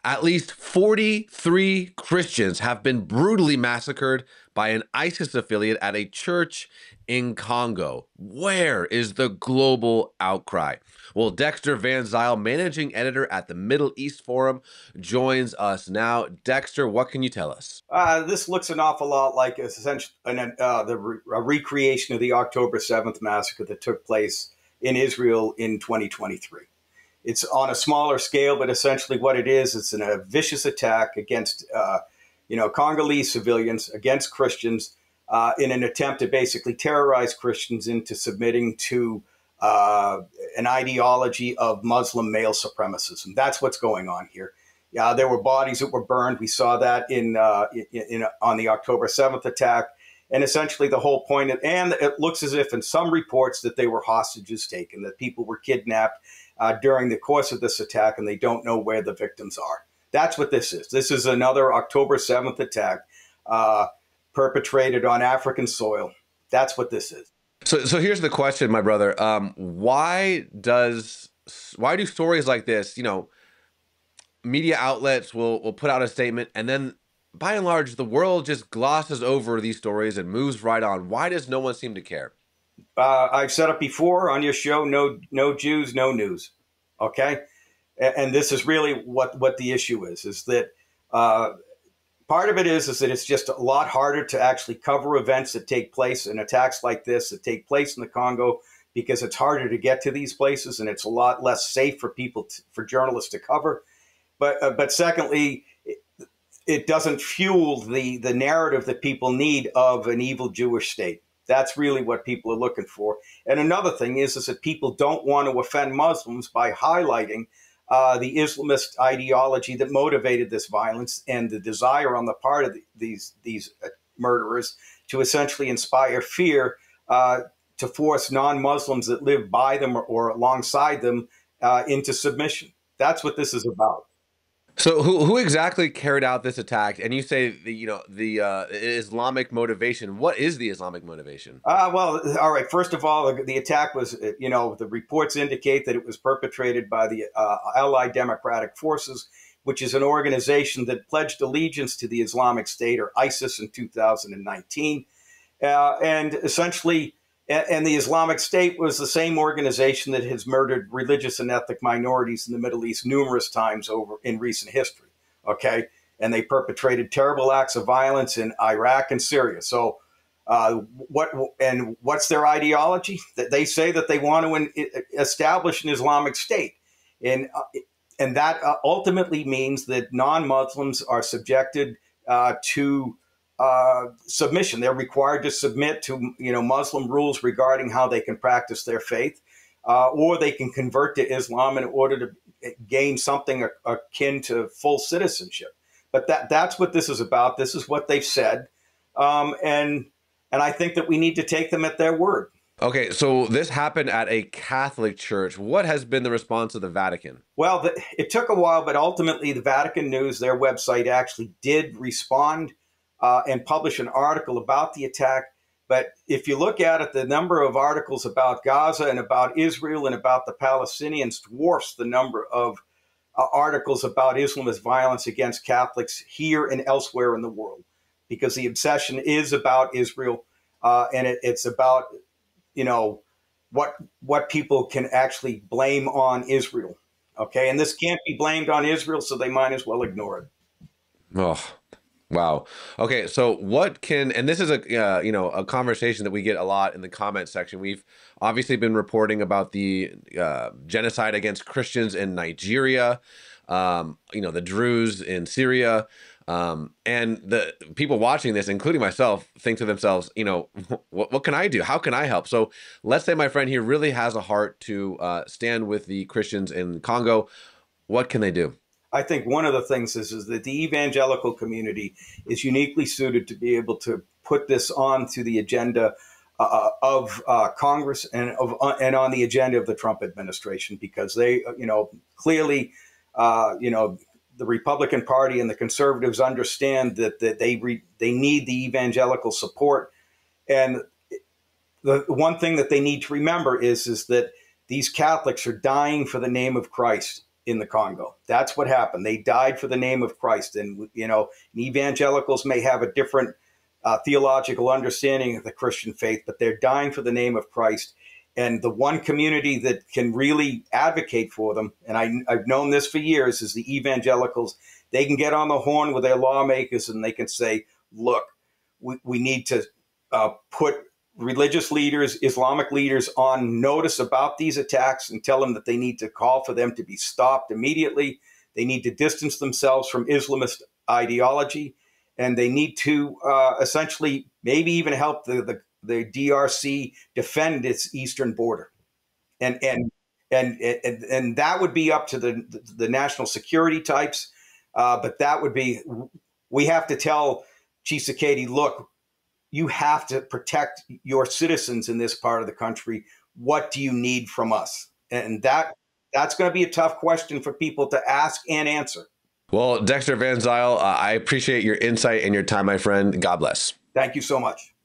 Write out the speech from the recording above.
At least 43 Christians have been brutally massacred by an ISIS affiliate at a church in Congo. Where is the global outcry? Well, Dexter Van Zyl, managing editor at the Middle East Forum, joins us now. Dexter, what can you tell us? This looks an awful lot like a recreation of the October 7th massacre that took place in Israel in 2023. It's on a smaller scale, but essentially what it is, it's a vicious attack against, Congolese civilians, against Christians, in an attempt to basically terrorize Christians into submitting to an ideology of Muslim male supremacism. That's what's going on here. There were bodies that were burned. We saw that on the October 7th attack. And essentially the whole point, and it looks as if in some reports that they were hostages taken, that people were kidnapped during the course of this attack, and they don't know where the victims are. That's what this is. This is another October 7th attack perpetrated on African soil. That's what this is. So here's the question, my brother. Why do stories like this, media outlets will put out a statement, and then by and large, the world just glosses over these stories and moves right on? Why does no one seem to care? I've said it before on your show, no Jews, no news. Okay? And this is really what the issue is that part of it is that it's just a lot harder to actually cover events that take place and attacks like this that take place in the Congo, because it's harder to get to these places and it's a lot less safe for for journalists to cover. But secondly, it doesn't fuel the narrative that people need of an evil Jewish state. That's really what people are looking for. And another thing is that people don't want to offend Muslims by highlighting the Islamist ideology that motivated this violence and the desire on the part of these murderers to essentially inspire fear to force non-Muslims that live by them or alongside them into submission. That's what this is about. So who exactly carried out this attack? And you say the Islamic motivation. What is the Islamic motivation? Well, all right. First of all, the attack was, the reports indicate that it was perpetrated by the Allied Democratic Forces, which is an organization that pledged allegiance to the Islamic State, or ISIS, in 2019. And essentially, and the Islamic State was the same organization that has murdered religious and ethnic minorities in the Middle East numerous times over in recent history. Okay. And they perpetrated terrible acts of violence in Iraq and Syria. So what's their ideology? That they say that they want to establish an Islamic State. And that ultimately means that non-Muslims are subjected to submission. They're required to submit to Muslim rules regarding how they can practice their faith, or they can convert to Islam in order to gain something akin to full citizenship. But that's what this is about. This is what they've said, and I think that we need to take them at their word. Okay, so this happened at a Catholic church. What has been the response of the Vatican? Well, it took a while, but ultimately the Vatican News, their website, actually did respond and publish an article about the attack. But if you look at it, the number of articles about Gaza and about Israel and about the Palestinians dwarfs the number of articles about Islamist violence against Catholics here and elsewhere in the world, because the obsession is about Israel, and it's about what people can actually blame on Israel. Okay, and this can't be blamed on Israel, so they might as well ignore it. Oh. Wow. Okay. So and this is a conversation that we get a lot in the comment section. We've obviously been reporting about the genocide against Christians in Nigeria, the Druze in Syria. And the people watching this, including myself, think to themselves, what can I do? How can I help? So let's say my friend here really has a heart to stand with the Christians in Congo. What can they do? I think one of the things is that the evangelical community is uniquely suited to be able to put this on to the agenda of Congress and on the agenda of the Trump administration, because they, clearly, the Republican Party and the conservatives understand that they need the evangelical support. And the one thing that they need to remember is that these Catholics are dying for the name of Christ. in the Congo. That's what happened. They died for the name of Christ. And, evangelicals may have a different theological understanding of the Christian faith, but they're dying for the name of Christ. And the one community that can really advocate for them, and I've known this for years, is the evangelicals. They can get on the horn with their lawmakers and they can say, look, we need to put religious leaders, Islamic leaders on notice about these attacks and tell them that they need to call for them to be stopped immediately. They need to distance themselves from Islamist ideology, and they need to essentially maybe even help the DRC defend its eastern border. And that would be up to the national security types. But that would be, we have to tell Tshisekedi, look, you have to protect your citizens in this part of the country. What do you need from us? And that's going to be a tough question for people to ask and answer. Well, Dexter Van Zyl, I appreciate your insight and your time, my friend. God bless. Thank you so much.